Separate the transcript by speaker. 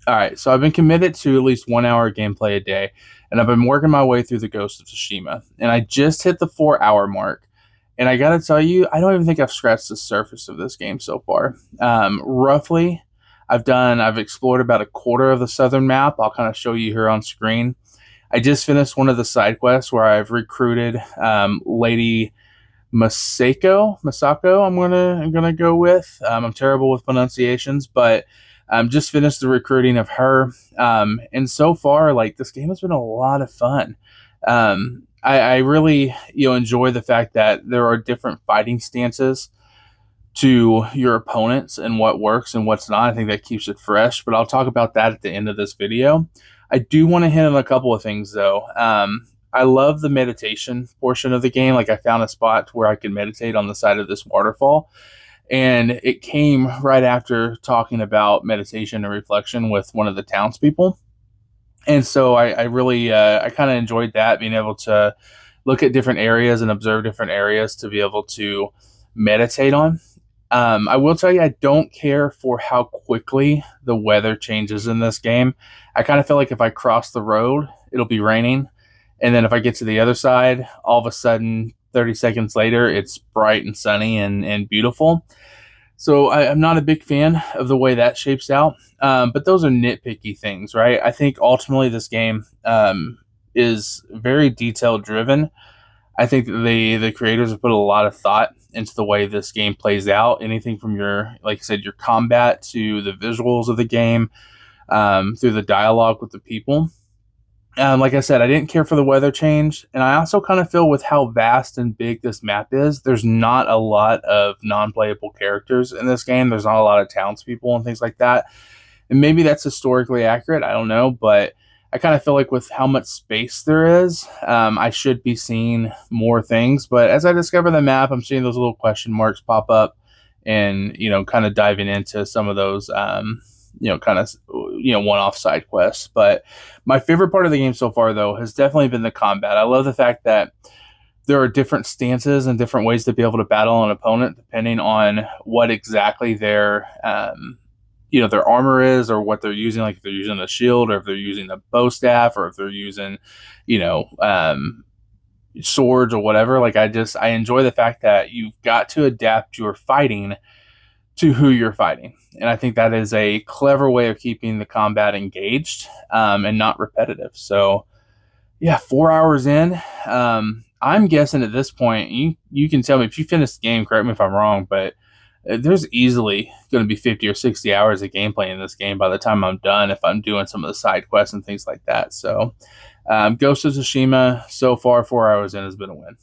Speaker 1: All right, so I've been committed to at least 1 hour gameplay a day, and I've been working my way through the Ghost of Tsushima, and I just hit the 4 hour mark. And I gotta tell you, I don't even think I've scratched the surface of this game so far. Roughly, I've explored about a quarter of the southern map. I'll kind of show you here on screen. I just finished one of the side quests where I've recruited Lady Masako. I'm gonna go with. I'm terrible with pronunciations, but just finished the recruiting of her. And so far, like this game has been a lot of fun. I really enjoy the fact that there are different fighting stances to your opponents and what works and what's not. I think that keeps it fresh. But I'll talk about that at the end of this video. I do want to hit on a couple of things though. I love the meditation portion of the game. Like I found a spot where I could meditate on the side of this waterfall. And it came right after talking about meditation and reflection with one of the townspeople. And so I really, I kind of enjoyed that, being able to look at different areas and observe different areas to be able to meditate on. I will tell you, I don't care for how quickly the weather changes in this game. I kind of feel like if I cross the road, it'll be raining. And then if I get to the other side, all of a sudden, 30 seconds later, it's bright and sunny and beautiful. So I'm not a big fan of the way that shapes out. But those are nitpicky things, right? I think ultimately this game is very detail driven. I think the creators have put a lot of thought into the way this game plays out. Anything from your, like I said, your combat to the visuals of the game, through the dialogue with the people. Like I said, I didn't care for the weather change, and I also kind of feel with how vast and big this map is, there's not a lot of non-playable characters in this game. There's not a lot of townspeople and things like that, and maybe that's historically accurate. I don't know, but I kind of feel like with how much space there is, I should be seeing more things. But as I discover the map, I'm seeing those little question marks pop up, and kind of diving into some of those. Kind of one-off side quests. But my favorite part of the game so far, though, has definitely been the combat. I love the fact that there are different stances and different ways to be able to battle an opponent depending on what exactly their armor is, or what they're using. Like if they're using a shield, or if they're using a bow staff, or if they're using, you know, swords or whatever. Like I enjoy the fact that you've got to adapt your fighting to who you're fighting. And I think that is a clever way of keeping the combat engaged, and not repetitive. So, yeah, 4 hours in. I'm guessing at this point, you can tell me if you finish the game, correct me if I'm wrong, but there's easily going to be 50 or 60 hours of gameplay in this game by the time I'm done, if I'm doing some of the side quests and things like that. So, Ghost of Tsushima, so far, 4 hours in, has been a win.